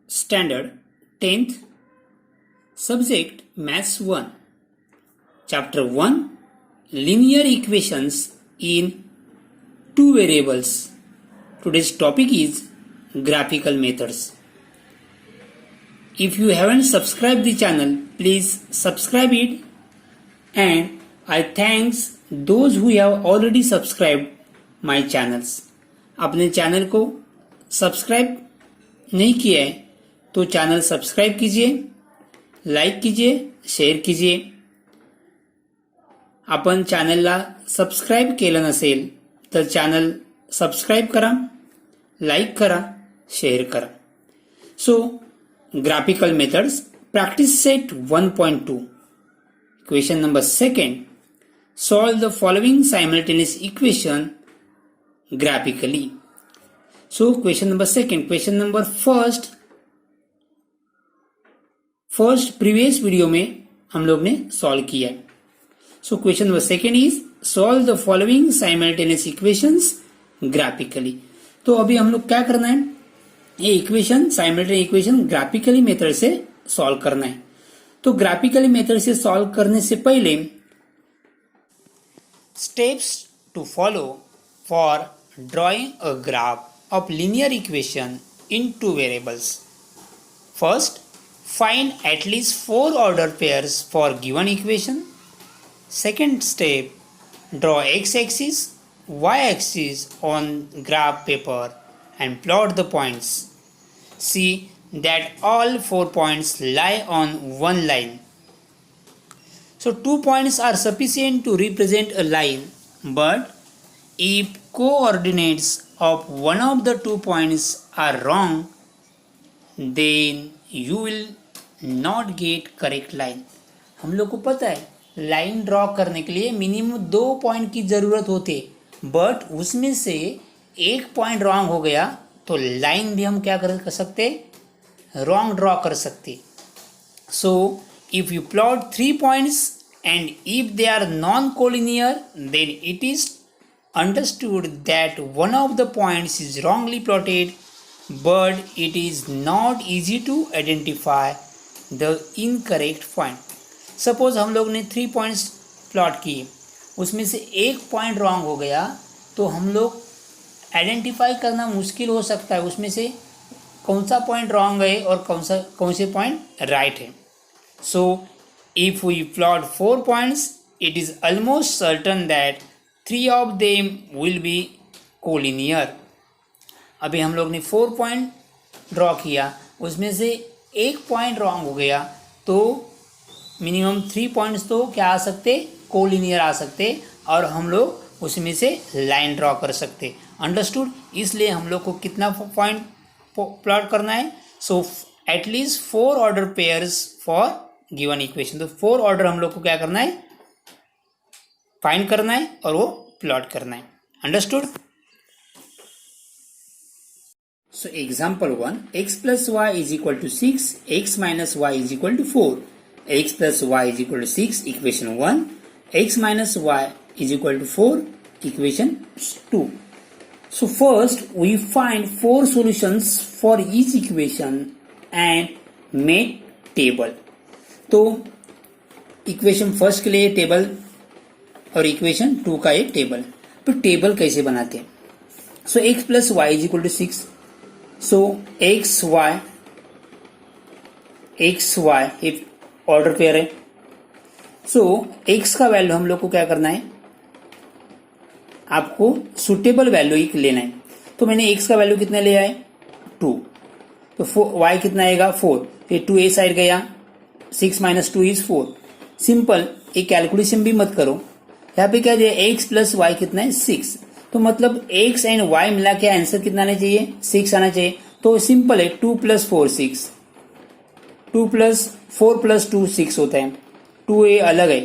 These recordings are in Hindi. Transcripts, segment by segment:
Standard 10th, Subject Maths 1, Chapter 1, Linear Equations in Two Variables. Today's topic is Graphical Methods. If you haven't subscribed the channel, please subscribe it, and I thanks those who have already subscribed my channels. अपने चैनल को सब्सक्राइब नहीं किया है तो चैनल सब्सक्राइब कीजिए, लाईक कीजिए, शेअर कीजिए. आपण चॅनलला सबस्क्राईब केलं नसेल तर चॅनल सबस्क्राईब करा, लाईक करा, शेअर करा. So graphical methods practice set 1.2. Question number 2. Solve the following simultaneous equation graphically. So question number 2. Question number first previous video में हम लोग ने सॉल्व किया है. So question number 2 is solve the following simultaneous equations graphically. तो अभी हम लोग क्या करना है, ये equation simultaneous equation graphically method से सॉल्व करना है. तो ग्राफिकली मेथड से सॉल्व करने से पहले steps to follow for drawing a graph of linear equation in two variables. First, find at least 4 order pairs for given equation. Second step, draw x-axis, y-axis on graph paper and plot the points. See that all 4 points lie on one line. So 2 points are sufficient to represent a line, but if coordinates of one of the 2 points are wrong, then you will not get correct line. हम लोग को पता है लाइन ड्रॉ करने के लिए मिनिमम 2 पॉइंट की ज़रूरत होती है, बट उसमें से एक पॉइंट रॉन्ग हो गया तो लाइन भी हम क्या कर सकते, रॉन्ग ड्रॉ कर सकते. So if you plot 3 points and if they are non collinear, then it is understood that one of the points is wrongly plotted, but it is not easy to identify the incorrect point. Suppose हम लोग ने 3 पॉइंट्स प्लॉट किए, उसमें से एक पॉइंट रॉन्ग हो गया तो हम लोग आइडेंटिफाई करना मुश्किल हो सकता है उसमें से कौन सा पॉइंट रॉन्ग है और कौन से पॉइंट राइट है. So if we plot 4 points, it is almost certain that 3 of them will be collinear. अभी हम लोग ने 4 पॉइंट ड्रॉ किया, उसमें से एक पॉइंट रॉन्ग हो गया तो मिनिमम 3 पॉइंट्स तो क्या आ सकते, कोलिनियर आ सकते, और हम लोग उसमें से लाइन ड्रॉ कर सकते. अंडरस्टूड. इसलिए हम लोग को कितना पॉइंट प्लॉट करना है, so at least 4 order pairs for given equation. तो 4 ऑर्डर हम लोग को क्या करना है, फाइंड करना है और वो प्लॉट करना है. Understood. So example 1, x plus y is equal to 6, x minus y is equal to 4, x plus y is equal to 6, equation 1, x minus y is equal to 4, equation 2. So first we find 4 solutions for each equation and make table. तो इक्वेशन फर्स्ट के लिए टेबल और इक्वेशन 2 का एक टेबल. तो टेबल कैसे बनाते हैं. So x plus y is equal to 6. So x y एक ऑर्डर पेयर है. सो एक्स का वैल्यू हम लोग को क्या करना है, आपको सुटेबल वैल्यू ही लेना है. तो मैंने एक्स का वैल्यू कितना लिया है, 2. तो वाई कितना आएगा, 4. फिर 2 ए साइड गया, 6 माइनस 2 इज 4. सिंपल. एक कैलकुलेशन भी मत करो. यहाँ पे क्या दिया, एक्स प्लस वाई कितना है, 6. तो मतलब x एंड y मिला के आंसर कितना आना चाहिए, 6 आना चाहिए. तो सिंपल है, 2 प्लस 4 6, 2 प्लस 4 प्लस 2 6 होता है. 2a अलग है,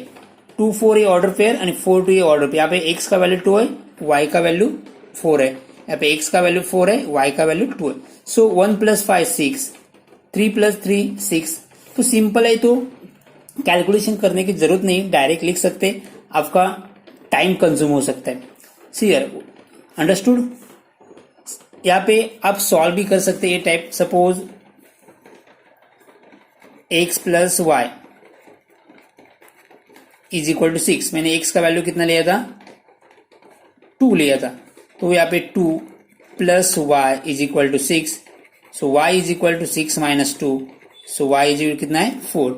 2 4 ए ऑर्डर पेयर और 4 2 ए ऑर्डर पेयर. यहाँ पे x का वैल्यू 2 है, y का वैल्यू 4 है. यहाँ पे x का वैल्यू 4 है, y का वैल्यू 2 है. सो 1 प्लस 5 6, 3 प्लस 3 6. तो सिंपल है, तो कैलकुलेशन करने की जरूरत नहीं, डायरेक्ट लिख सकते. आपका टाइम कंज्यूम हो सकता है. See here, understood. यहाँ पे आप सॉल्व भी कर सकते हैं ये type. Suppose x plus y is equal to 6। मैंने x का वैल्यू कितना लिया था, 2 लिया था, तो यहाँ पे 2 plus y is equal to 6। So y is equal to 6 minus 2, so y is equal कितना है 4,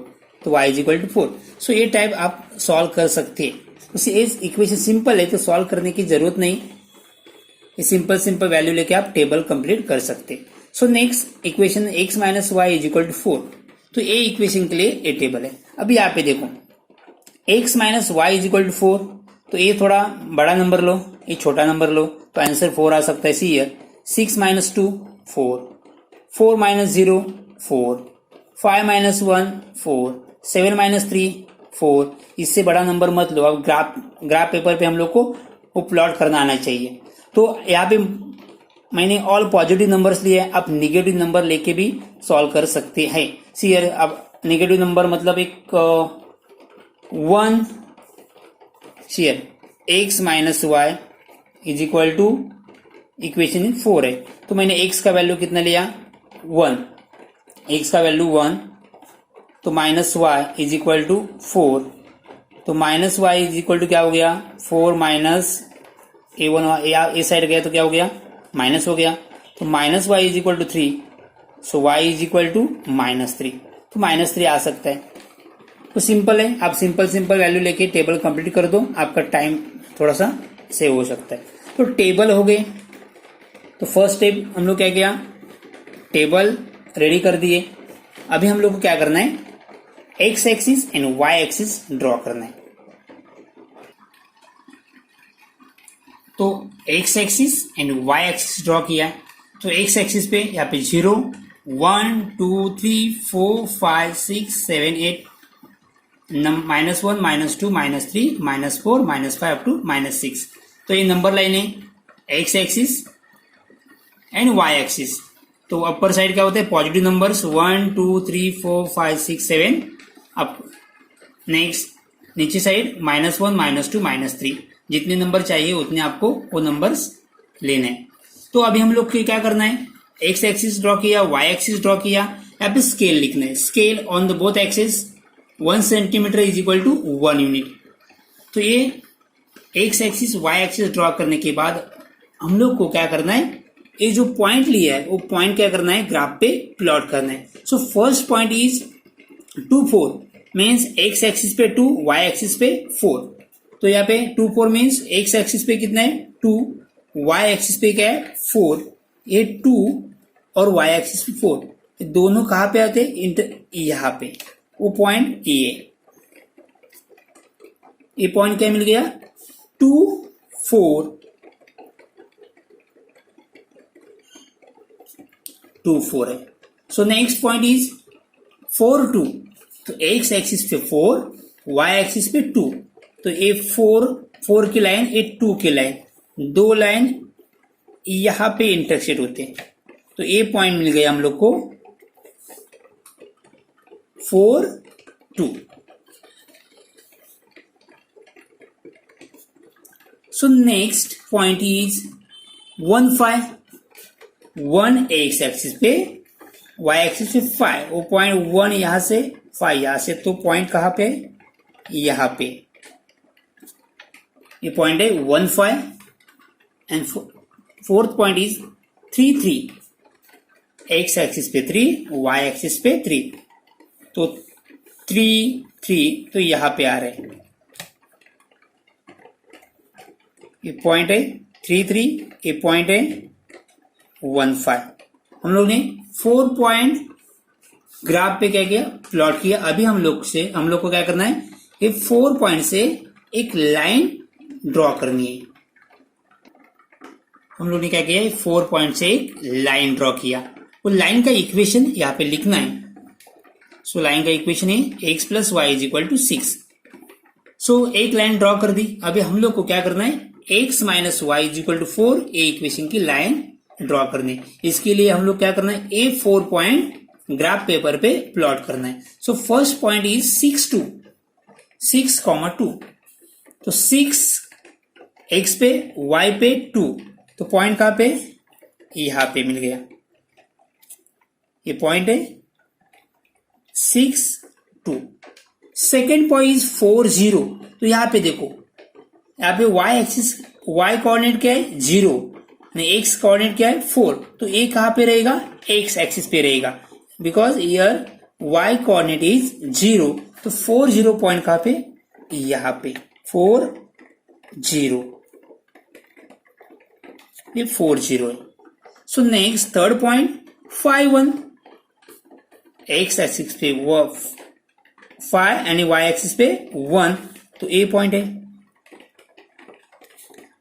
तो y is equal to 4। So ये टाइप आप सॉल्व कर सकते हैं। उसी इक्वेशन सिंपल है तो सॉल्व करने की जरूरत नहीं, ये सिंपल वैल्यू लेके आप टेबल कंप्लीट कर सकते हैं। So next equation x minus Y is equal to 4, तो ये इक्वेशन के लिए ये टेबल है। अभी यहाँ पे देखो x minus Y is equal to 4, तो ये थोड़ा बड़ा नंबर लो, ये छोटा नंबर लो, तो आंसर 4 आ सकता है। See here 6 minus 2 4, 4 minus 0 4, 5 minus 1 4, 7 minus 3 4। इससे बड़ा नंबर मत लो। अब ग्राफ पेपर पे हम लोग को वो प्लॉट करना आना चाहिए। तो यहाँ पे मैंने ऑल पॉजिटिव नंबर्स लिए, आप निगेटिव नंबर लेके भी सॉल्व कर सकते हैं। सी हियर अब निगेटिव नंबर मतलब एक 1, here x minus Y is equal to equation 4 है, तो मैंने x का वैल्यू कितना लिया 1, x का वैल्यू 1, तो minus Y is equal to 4, तो minus Y is equal to क्या हो गया 4 माइनस ए साइड गया तो क्या हो गया माइनस हो गया, तो minus Y is equal to 3, so y is equal to minus 3, तो माइनस 3 आ सकता है। तो सिंपल है, आप सिंपल वैल्यू लेके टेबल कंप्लीट कर दो, आपका टाइम थोड़ा सा सेव हो सकता है। तो टेबल हो गए, तो फर्स्ट स्टेप हम लोग क्या किया, टेबल रेडी कर दिए। अभी हम लोग को क्या करना है, x axis and y axis draw करना है। तो x axis and y axis draw किया, तो एक्स एक्सिस पे यहाँ पे 0 1 2 3 4 5 6 7 8 -1 -2 -3 -4 -5 अप टू -6। तो ये नंबर लाइन है x axis and y axis. तो अपर साइड क्या होता है पॉजिटिव नंबर्स 1 2 3 4 5 6 7 अप। नेक्स्ट नीचे साइड -1 -2 -3, जितने नंबर चाहिए उतने आपको वो नंबर्स लेने हैं। तो अभी हम लोग को क्या करना है, एक्स एक्सिस ड्रॉ किया, वाई एक्सिस ड्रॉ किया, यहाँ पे स्केल लिखना है। Scale on the both axis 1 centimetre is equal to 1 unit. तो ये x axis y axis draw करने के बाद हम लोग को क्या करना है, ये जो पॉइंट लिया है वो पॉइंट क्या करना है ग्राफ पे प्लॉट करना है। So first point is 2 4 means x axis पे 2, वाई एक्सिस पे 4। तो यहाँ पे 2 4 मीन्स एक्स एक्सिस पे कितना है 2, वाई एक्सिस पे क्या है 4। ये 2 और वाई एक्सिस पे 4, दोनों कहाँ पे आते हैं, यहाँ पे वो पॉइंट ये पॉइंट क्या मिल गया 2 4 2 4 है। सो नेक्स्ट पॉइंट इज 4 2, तो एक्स एक्सिस पे 4, वाई एक्सिस पे 2, तो ये 4 की लाइन, ये 2 की लाइन, दो लाइन यहां पे इंटरसेक्ट होते हैं। तो ये पॉइंट मिल गया हम लोग को 4 2। So next point is 1 5, 1 x axis पे, वाई एक्सिस पे 5, वो पॉइंट 1 यहां से 5 यहां से, तो पॉइंट कहां पे यहां पे, ये पॉइंट है 1 5 and fourth point is 3 3, x axis पे 3, वाई एक्सिस पे 3, तो 3 3 तो यहां पे आ रहे हैं, ये पॉइंट है 3 3, ये पॉइंट है 1 5। हम लोग ने 4 पॉइंट ग्राफ पे क्या किया प्लॉट किया। अभी हम लोग को क्या करना है, ये 4 पॉइंट से एक लाइन ड्रॉ करनी है। हम लोग ने क्या किया, 4 पॉइंट से एक लाइन ड्रॉ किया, वो लाइन का इक्वेशन यहाँ पे लिखना है। सो लाइन का इक्वेशन है x plus y is equal to 6। So एक लाइन ड्रॉ कर दी। अभी हम लोग को क्या करना है, x minus Y is equal to 4, a equation की लाइन ड्रॉ करनी है। इसके लिए हम लोग क्या करना है, ए 4 पॉइंट ग्राफ पेपर पे प्लॉट करना है। सो फर्स्ट पॉइंट इज 6 2, 6 2, तो 6 x पे, y पे 2, तो पॉइंट कहां पे यहां पे मिल गया, ये पॉइंट है 6 2। Second point is 4 0। तो यहां पे देखो, यहाँ पे y एक्सिस, y कोऑर्डिनेट क्या है 0, x कोऑर्डिनेट क्या है 4, तो a कहां पे रहेगा, x एक्सिस पे रहेगा, because year y coordinate is 0। तो 4 0 पॉइंट कहां पे, यहां पे 4 0, ये 4 0 है। So next third point 5 1, x axis पे 5 एंड y एक्सिस पे 1, तो a पॉइंट है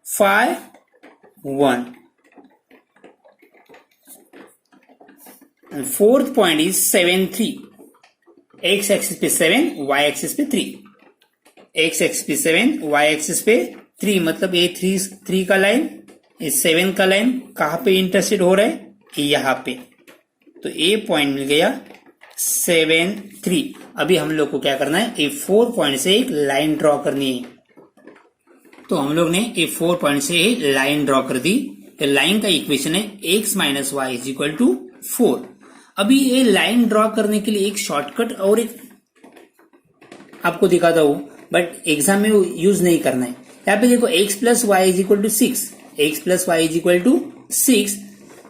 5 1। And fourth point is 7 3, x axis पे 7, y एक्सिस पे 3, x एक्सिस पे 7, y एक्सिस पे 3, मतलब ये 3 का लाइन, ये 7 का लाइन कहां पे इंटरसेक्ट हो रहा है, यहां पे, तो ए पॉइंट मिल गया 7 3। अभी हम लोग को क्या करना है, ए 4 पॉइंट से एक लाइन ड्रॉ करनी है। तो हम लोग ने ए 4 पॉइंट से एक लाइन ड्रॉ कर दी। लाइन का इक्वेशन है x minus Y is equal to 4। अभी ये लाइन ड्रॉ करने के लिए एक शॉर्टकट और एक आपको दिखाता हूं, बट एग्जाम में यूज नहीं करना है। यहाँ पे देखो x plus y is equal to 6, x plus y is equal to 6।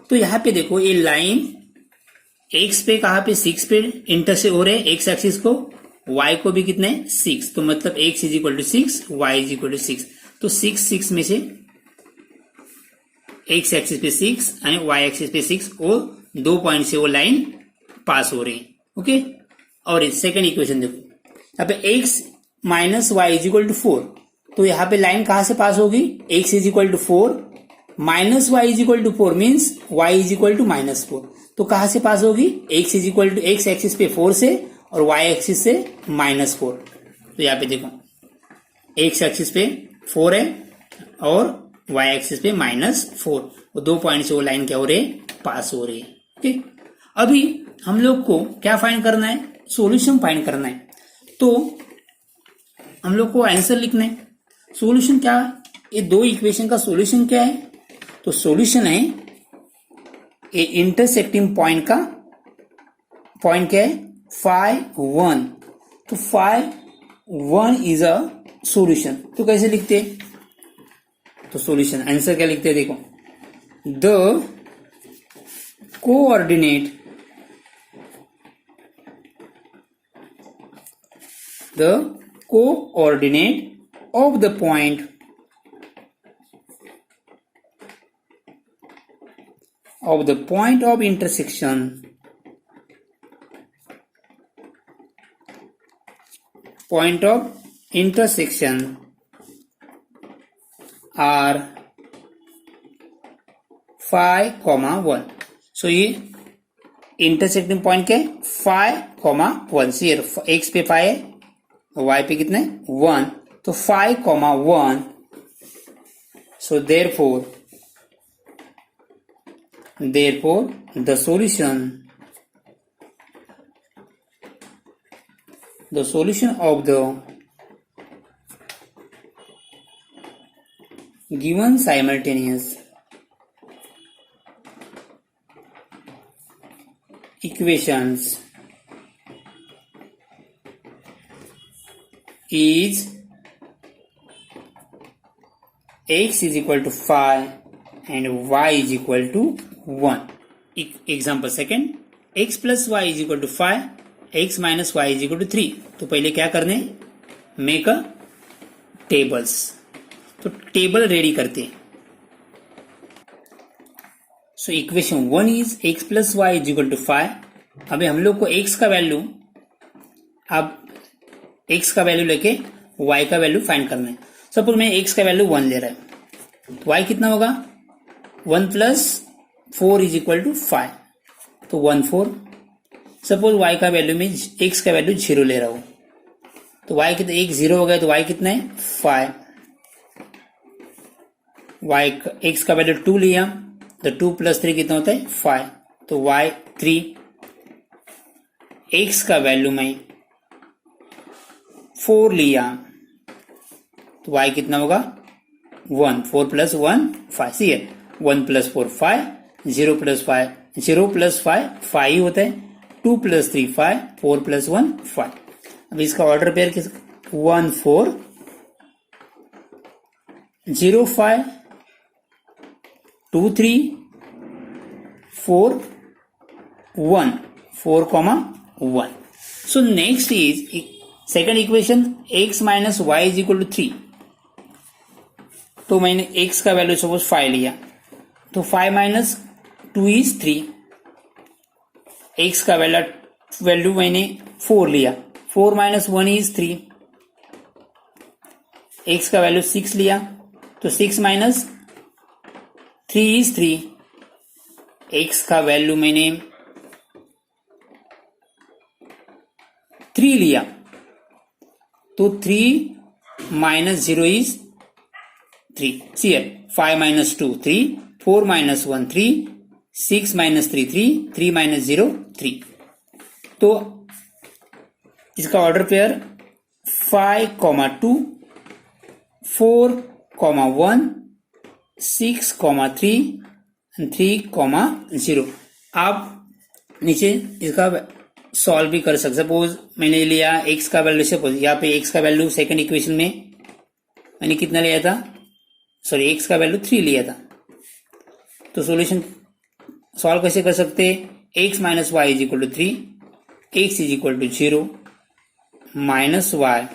तो यहाँ पे देखो ये लाइन x पे कहां पे 6 पे इंटरसेक्ट हो रहे हैं, x एक्सिस को, y को भी कितना है 6, तो मतलब x is equal to 6, y is equal to 6। तो 6 6 में से x एक्सिस पे 6 एंड y एक्सिस पे 6, वो 2 पॉइंट से वो लाइन पास हो रही है। ओके, और इस सेकेंड इक्वेशन देखो, यहाँ पे x minus Y is equal to 4, तो यहाँ पे लाइन कहां से पास होगी, x is equal to 4 minus Y is equal to 4 means y is equal to minus 4, तो कहां से पास होगी, x is equal to x axis पे 4 से और y एक्सिस से माइनस 4। तो यहाँ पे देखो x एक्सिस पे 4 है और y एक्सिस पे माइनस 4, वो 2 पॉइंट से वो लाइन क्या हो रही है, पास हो रही है। ठीक, अभी हम लोग को क्या फाइंड करना है, सॉल्यूशन फाइंड करना है। तो हम लोग को आंसर लिखना है। सॉल्यूशन क्या, ये 2 इक्वेशन का सॉल्यूशन क्या है, तो सॉल्यूशन है ये इंटरसेक्टिंग पॉइंट का पॉइंट क्या है 5 1, तो 5 1 इज अ सॉल्यूशन। तो कैसे लिखते हैं, तो सॉल्यूशन आंसर क्या लिखते हैं, देखो the coordinate of the point of intersection are 5 1। सो ये इंटरसेक्टिंग पॉइंट क्या है 5 1, से x पे 5 है, y पे कितना है 1, तो 5 1। सो therefore the solution of the given simultaneous equations is x is equal to 5 and y is equal to 1. Example second, x plus y is equal to 5, x minus y is equal to 3। तो पहले क्या करने, मेक अ टेबल्स, तो टेबल रेडी करते हैं। So equation 1 is x plus y is equal to 5। अभी हम लोग को x का वैल्यू, अब x का वैल्यू लेके y का वैल्यू फाइंड करना है। सपोज मैं x का वैल्यू 1 ले रहा है, तो y कितना होगा 1 प्लस 4 इज इक्वल टू 5, तो 1 4। सपोज y का वैल्यू में x का वैल्यू 0 ले रहा हूं, तो y कितना, एक 0 हो गया, तो y कितना है 5, y x का वैल्यू 2 लिया, तो 2 प्लस 3 कितना होता है 5, तो y 3। x का वैल्यू में 4 लिया, तो y कितना होगा 1, 4 प्लस 1 5, सी है 1 प्लस 4 5, 0 + 5, 0 + 5 5 ही होता है, 2 + 3 5, 4 + 1 5। अब इसका ऑर्डर पेयर किस 1 4 0 5 2 3 4 1 4, 1। So next is second equation x minus y is equal to 3। तो मैंने x का वैल्यू सपोज 5 लिया, तो 5 minus 2 is 3। x का वैल्यू मैंने 4 लिया, 4 minus 1 is 3। x का वैल्यू 6 लिया, तो 6 minus 3 is 3। x का वैल्यू मैंने 3 लिया, तो 3 minus 0 is 3। See here, 5 minus 2 3, 4 minus 1 3, 6 minus 3 3, 3 minus 0 3। तो इसका ऑर्डर पेयर 5, 2, 4, 1, 6, 3 3, 0। आप नीचे इसका सॉल्व भी कर सकते। सपोज मैंने लिया x का वैल्यू, सपोज यहाँ पे x का वैल्यू सेकंड इक्वेशन में मैंने कितना लिया था, सॉरी x का वैल्यू 3 लिया था। तो सॉल्यूशन सॉल्व कैसे कर सकते हैं, x minus Y is equal to 3, x is equal to 0 minus y,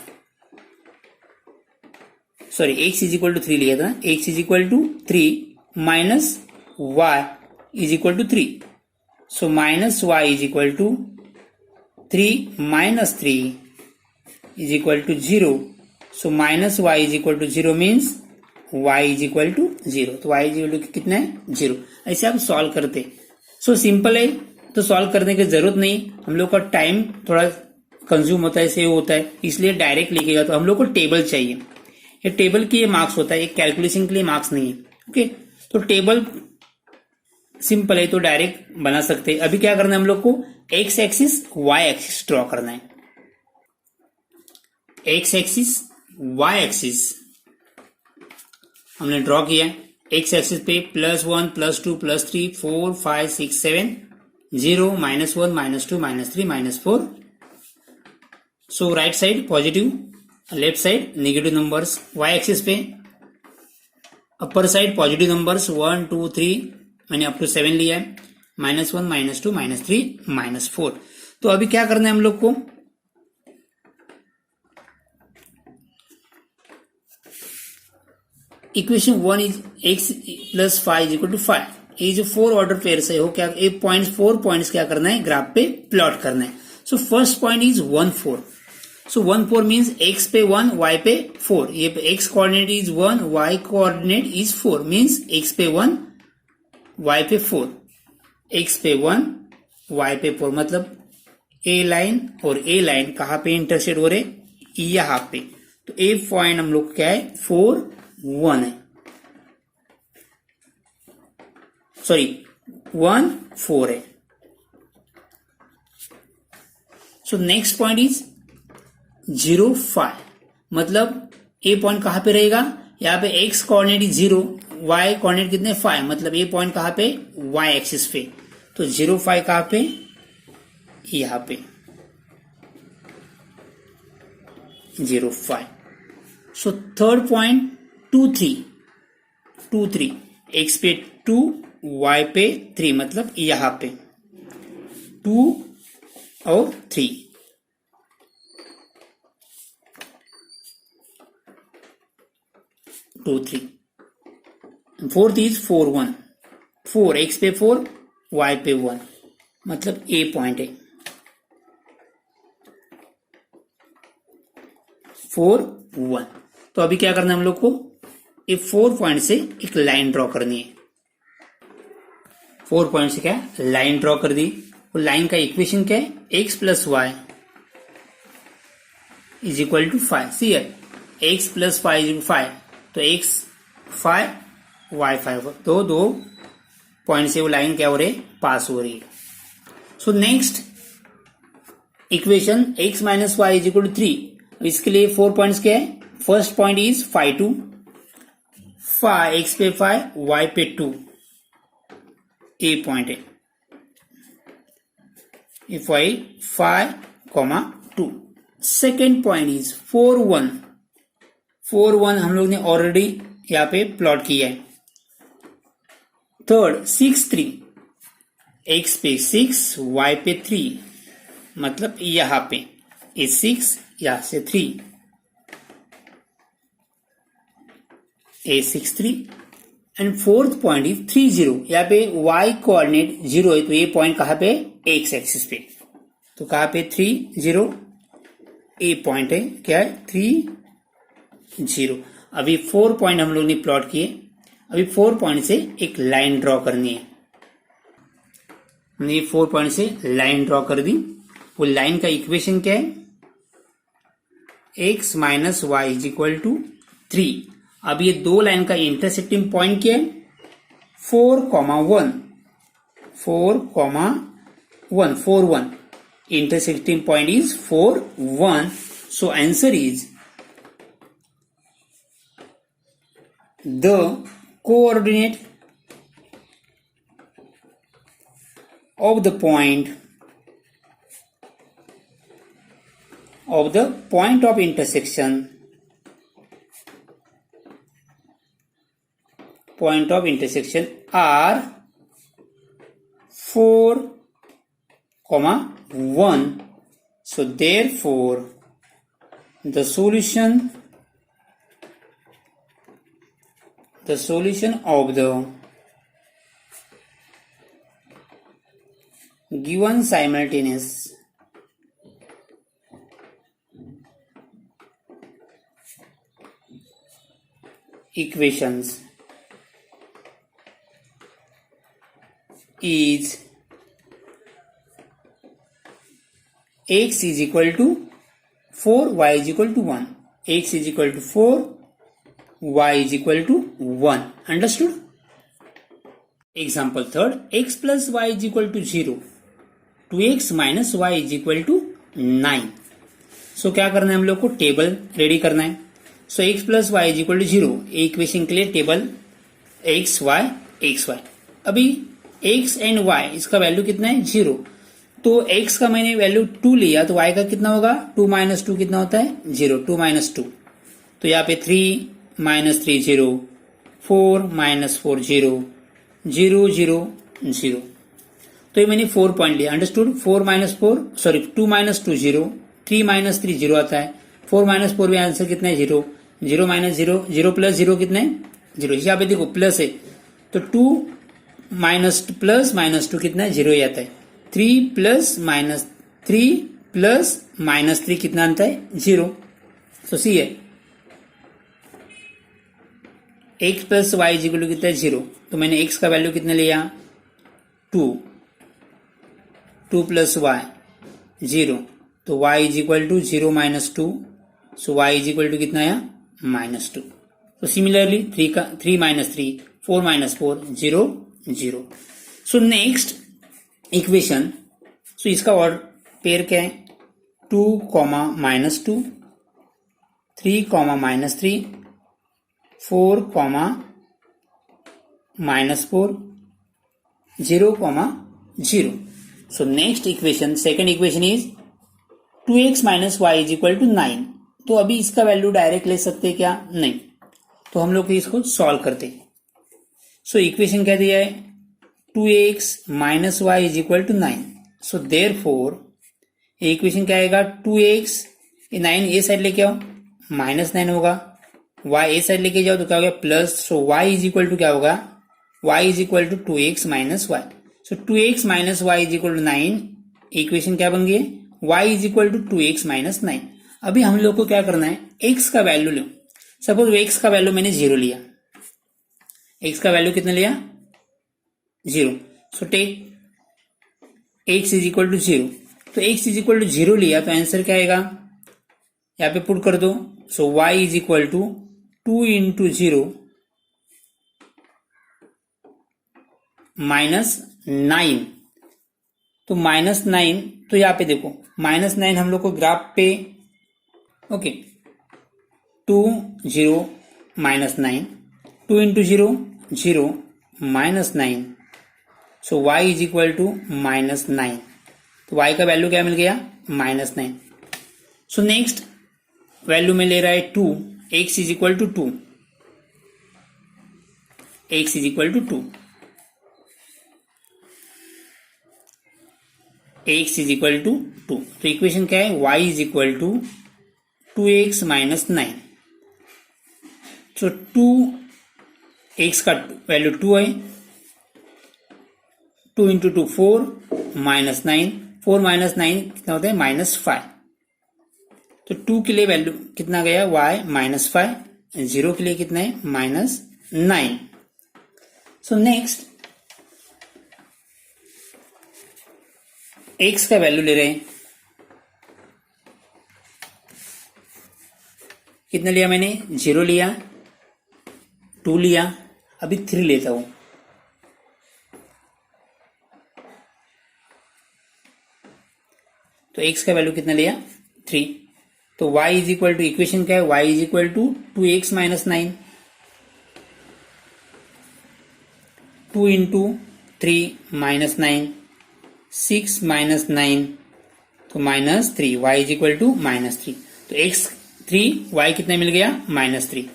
sorry x is equal to 3 लिया था, x is equal to 3 minus y is equal to 3। So minus Y is equal to 3 minus 3 is equal to 0। So minus Y is equal to 0 means y is equal to 0। तो y इज इक्वल टू कितना है, 0। ऐसे आप सॉल्व करते। सो सिंपल है, तो सॉल्व करने की जरूरत नहीं, हम लोग का टाइम थोड़ा कंज्यूम होता है, सेव होता है, इसलिए डायरेक्ट लिखेगा। तो हम लोग को टेबल चाहिए, ये टेबल के लिए मार्क्स होता है, एक कैलकुलेशन के लिए मार्क्स नहीं है। ओके, तो टेबल सिंपल है, तो डायरेक्ट बना सकते हैं। अभी क्या करना है हम लोग को, x axis y axis draw करना है। एक्स एक्सिस वाई एक्सिस हमने ड्रॉ किया। एक्स एक्सिस पे +1 +2 +3 4 5 6 7 0 -1 -2 -3 -4। So right side positive, left side negative numbers. Y axis पे अपर साइड पॉजिटिव नंबर्स 1 2 3 मैंने अप टू 7 लिया है, -1 -2 -3 -4। तो अभी क्या करना है हम लोग को, इक्वेशन 1 इज x + 5 = 5। ये जो 4 ऑर्डर पेयर्स है, वो क्या, ये पॉइंट्स 4 पॉइंट्स क्या करना है, ग्राफ पे प्लॉट करना है। So first point is 1 4। So 1 4 means x पे 1 y पे 4। ये x coordinate is 1, y coordinate is 4, means x पे 1 y पे 4, x पे 1 y पे 4। मतलब a लाइन और a लाइन कहाँ पे इंटरसेक्ट हो रहे, यहाँ पे। तो a पॉइंट हम लोग क्या है, 4 1 है, सॉरी 1 4 है। So next point is 0 5। मतलब ए पॉइंट कहां पे रहेगा, यहाँ पे x coordinate is 0, y coordinate कितने 5, मतलब ए पॉइंट कहां पे, वाई एक्सिस पे। तो 0 5 कहां पे, यहां पे 0 5। सो थर्ड पॉइंट 2 3 एक्स पे 2 वाई पे 3, मतलब यहां पे 2 और 3। टू 3। फोर्थ इज 4 1, 4 एक्स पे 4 वाई पे 1, मतलब ए पॉइंट है 4 1। तो अभी क्या करना है हम लोग को, ये 4 पॉइंट से एक लाइन ड्रॉ करनी है। 4 पॉइंट से क्या लाइन ड्रॉ कर दी। वो लाइन का इक्वेशन क्या है, x + y = 5। सी है, x + 5 = 5, तो x 5 y 5, तो 2 पॉइंट से वो लाइन क्या हो रही है, पास हो रही है। सो नेक्स्ट इक्वेशन x - y = 3। इसके लिए 4 पॉइंट्स क्या है, फर्स्ट पॉइंट इज 5 2, 5 x पे 5 y पे 2 ए पॉइंट है, if y 5, 2. Second point is 4, 1. 4, 1 हम लोग ने ऑलरेडी यहाँ पे प्लॉट किया है. थर्ड 6, 3. x पे 6, y पे 3, मतलब यहां पे ये 6, यहां से 3, a 6, 3. And fourth point is 3, 0. यहाँ पे y कोऑर्डिनेट 0 है, तो ये पॉइंट कहां पे, x एक्सिस पे. तो कहां पे 3, 0, ए पॉइंट है, क्या है 3, 0. अभी 4 पॉइंट हम लोग ने प्लॉट किए. अभी 4 पॉइंट से एक लाइन ड्रॉ करनी है. हमने 4 पॉइंट से लाइन ड्रॉ कर दी. वो लाइन का इक्वेशन क्या है, x minus Y is equal to 3. अब ये दो लाइन का इंटरसेक्टिंग पॉइंट क्या है, 4, 1. 4, 1. Intersecting point is 4, 1. So answer is the coordinate of the point of intersection are 4, 1. So therefore the solution of the given simultaneous equations is x is equal to 4, y is equal to 1. x is equal to 4, y is equal to 1. Understood? Example third, x plus y is equal to 0. 2x minus y is equal to 9. So क्या करना है हम लोग को, टेबल रेडी करना है. सो x plus y is equal to 0. Equation के लिए टेबल x y. अभी x एंड y इसका वैल्यू कितना है, 0. तो x का मैंने वैल्यू 2 लिया, तो y का कितना होगा, 2 minus 2 कितना होता है, 0. 2 minus 2. तो यहाँ पे 3 minus 3 0, 4 minus 4 0, 0 0 0. तो ये मैंने 4 पॉइंट लिया. अंडरस्टूड. 2 minus 2 0, 3 minus 3 0 आता है. 4 minus 4 भी आंसर कितना है, 0. 0 minus 0, 0 plus 0 कितना है, 0. यहाँ पे देखो प्लस है, तो 2 minus प्लस माइनस 2 कितना है, 0 ही आता है. 3 plus minus 3 कितना आता है, 0. सो सी है x plus y is equal to कितना है, 0. तो मैंने x का वैल्यू कितना लिया, 2 प्लस वाई 0. तो y is equal to 0 minus 2. So y is equal to कितना आया, माइनस 2. तो similarly 3 minus 3, 4 minus 4 0 0. So next equation, so इसका और पेयर क्या है, 2, minus 2, 3, minus 3, 4, minus 4, 0, 0. So next equation, second equation is 2x minus Y is equal to 9. तो अभी इसका वैल्यू डायरेक्ट ले सकते हैं क्या, नहीं. तो हम लोग इसको सॉल्व करते हैं. सो इक्वेशन क्या दिया है, 2x minus Y is equal to 9. So therefore equation क्या आएगा, 2x, 9 ए साइड लेके आओ, माइनस 9 होगा. y ए साइड लेके जाओ तो क्या होगा, plus. So y is equal to क्या होगा, y is equal to 2x minus y. So 2x minus Y is equal to 9. Equation क्या बन गई है, y is equal to 2x minus 9. अभी हम लोग को क्या करना है, x का वैल्यू लो. सपोज x का वैल्यू मैंने 0 लिया, x का वैल्यू कितना लिया, 0. So take x is equal to 0. तो x इज इक्वल टू 0 लिया, तो आंसर क्या आएगा, यहाँ पे पुट कर दो. So y is equal to 2 into 0 minus 9. तो माइनस 9, तो यहाँ पे देखो माइनस 9 हम लोग को ग्राफ पे, okay, 2 0 minus 9, 2 into 0 0 minus 9. So y is equal to -9, तो y का वैल्यू क्या मिल गया -9। सो नेक्स्ट वैल्यू में ले रहा है 2, x is equal to 2, x is equal to 2, x is equal to 2। तो इक्वेशन क्या है, y is equal to 2x minus 9। So 2x का वैल्यू 2 है, 2 इंटू 2 4 -9, 4 माइनस 9 कितना होता है -5। तो 2 के लिए वैल्यू कितना गया y -5, 0 के लिए कितना है -9। सो नेक्स्ट x का वैल्यू ले रहे हैं, कितना लिया मैंने 0 लिया, 2 लिया, अभी 3 लेता हूं। तो x का वैल्यू कितना लिया 3। तो y is equal to, equation क्या है, y is equal to 2x minus 9, 2 into 3 -9, 6 -9, तो -3, y इज इक्वल टू -3। तो x 3, y कितना मिल गया -3।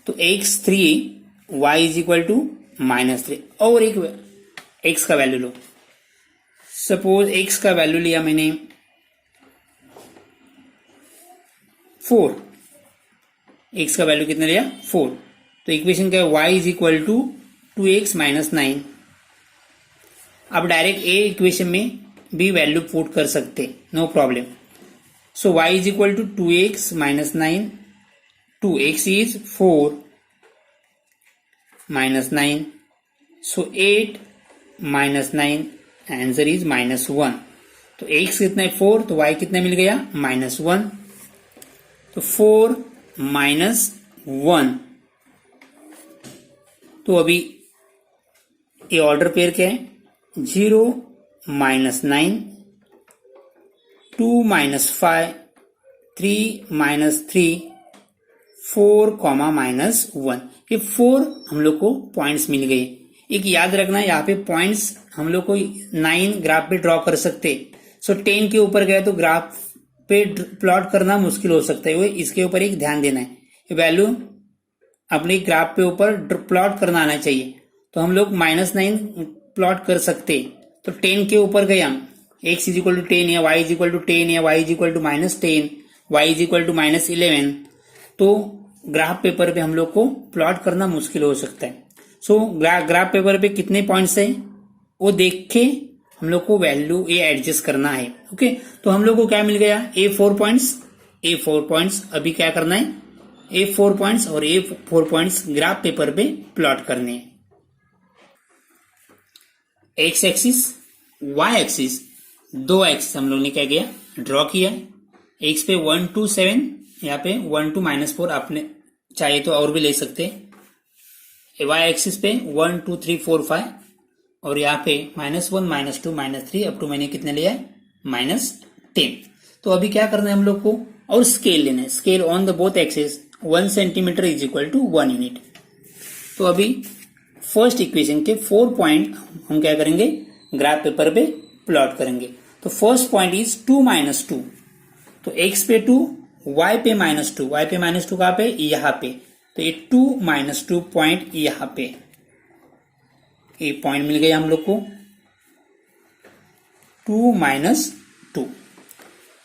तो x 3, y is equal to -3। और एक x का वैल्यू लो, सपोज x का वैल्यू लिया मैंने 4, x का वैल्यू कितना लिया 4। तो इक्वेशन क्या है, y is equal to 2x minus 9। अब डायरेक्ट ए इक्वेशन में भी वैल्यू पुट कर सकते, no problem. So y is equal to 2x minus 9, 2x is 4 minus 9, so 8 minus 9, answer is -1। तो x कितना है 4, तो y कितना मिल गया -1। तो 4 -1, तो अभी ये ऑर्डर पेयर क्या है, 0 -9, 2 -5, 3 -3, 4 -1। ये 4 हम लोग को पॉइंट्स मिल गए। एक याद रखना, यहाँ पे पॉइंट्स हम लोग को 9 ग्राफ पे ड्रॉ कर सकते। सो 10 के ऊपर गए तो ग्राफ पे प्लॉट करना मुश्किल हो सकता है, वो इसके ऊपर एक ध्यान देना है। वैल्यू अपने ग्राफ पे ऊपर प्लॉट करना आना चाहिए। तो हम लोग -9 प्लॉट कर सकते। तो 10 के ऊपर गया, x इज इक्वल टू 10 या y इज इक्वल टू 10 या y is equal to -10, y is equal to -11, तो ग्राफ पेपर पे हम लोग को प्लॉट करना मुश्किल हो सकता है। सो ग्राफ पेपर पे कितने पॉइंट्स है वो देख के हम लोग को वैल्यू ये एडजस्ट करना है। ओके, तो हम लोग को क्या मिल गया, A4 पॉइंट्स। अभी क्या करना है, A4 पॉइंट्स और A4 पॉइंट्स ग्राफ पेपर पे प्लॉट करने हैं। एक्स एक्सिस, वाई एक्सिस, दो एक्सिस हम लोग ने क्या किया, ड्रॉ किया। एक्स पे 1 2 7, यहाँ पे 1 2 -4, आपने चाहिए तो और भी ले सकते। वाई एक्सिस पे 1 2 3 4 5, और यहाँ पे -1 -2 -3 अप टू मैंने कितने लिया है -10। तो अभी क्या करना है हम लोग को, और स्केल लेना है। Scale on the both axis 1 centimetre is equal to 1 unit. तो अभी फर्स्ट इक्वेशन के 4 पॉइंट हम क्या करेंगे, ग्राफ पेपर पे प्लॉट करेंगे। तो फर्स्ट पॉइंट इज 2 -2, तो x पे 2, y पे -2, y पे -2 कहाँ पे, यहाँ पे। तो ये 2 -2 पॉइंट यहाँ पे, ये पॉइंट मिल गया हम लोग को 2 -2।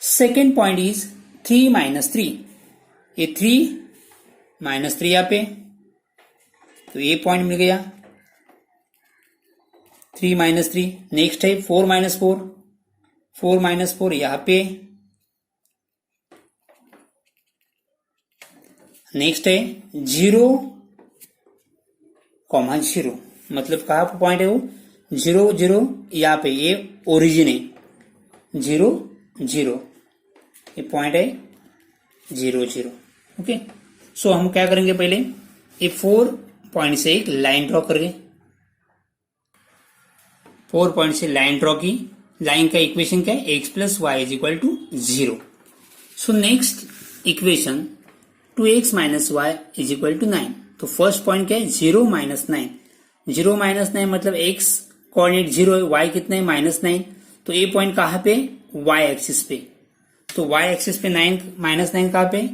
सेकेंड पॉइंट इज 3 -3, ये 3 -3 यहाँ पे, तो ये पॉइंट मिल गया 3 -3। नेक्स्ट है 4 -4, 4 -4 यहाँ पे। नेक्स्ट है 0, 0, मतलब कहाँ पर पॉइंट है वो, 0 0 यहाँ पे, ये ओरिजिन है 0 0, ये पॉइंट है 0 0। ओके, सो हम क्या करेंगे, पहले ये 4 पॉइंट से एक लाइन ड्रॉ करेंगे। 4 पॉइंट से लाइन ड्रॉ की, लाइन का इक्वेशन क्या है, x + y = 0। So next equation 2x - y = 9। तो फर्स्ट पॉइंट क्या है, 0 - 9, 0 - 9 मतलब x कोऑर्डिनेट 0 है, y कितना है -9, तो ए पॉइंट कहाँ पे, y एक्सिस पे, तो y एक्सिस पे -9 कहाँ पे,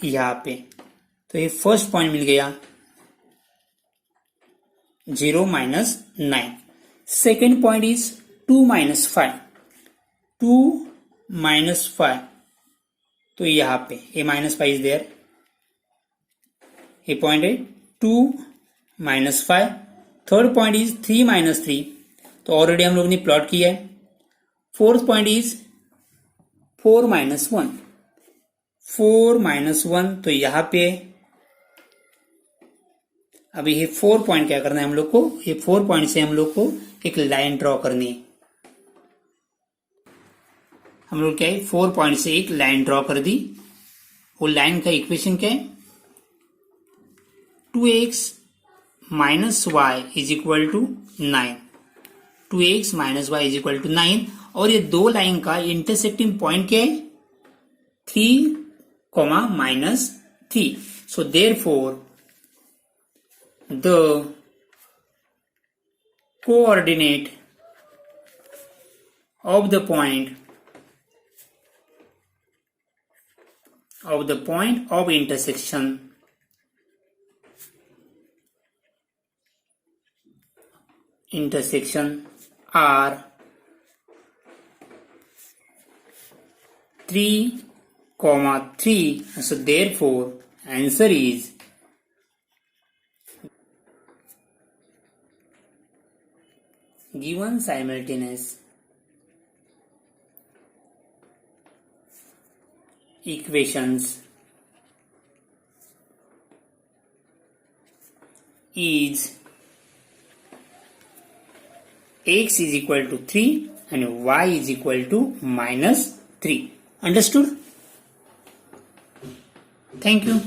यहाँ पे, तो ये फर्स्ट पॉइंट मिल गया 0 -9. सेकेंड पॉइंट इज 2 -5, 2 -5, तो यहाँ पे ए -5 इज देयर, ये पॉइंट है 2 -5. थर्ड पॉइंट इज 3 -3, तो ऑलरेडी हम लोग ने प्लॉट किया है. फोर्थ पॉइंट इज 4 -1, 4 -1, तो यहाँ पे अभी ये 4 पॉइंट क्या करना है हम लोग को, ये 4 पॉइंट से हम लोग को एक लाइन ड्रॉ करनी है. हम लोग क्या है 4 पॉइंट से एक लाइन ड्रॉ कर दी. वो लाइन का इक्वेशन क्या है, 2x - y is equal to 9, 2x - y is equal to 9. और ये दो लाइन का इंटरसेक्टिंग पॉइंट क्या है, 3, -3. So therefore the coordinate of the point of intersection are 3, 3. So therefore answer is given simultaneous equations is x is equal to 3 and y is equal to -3. Understood? Thank you.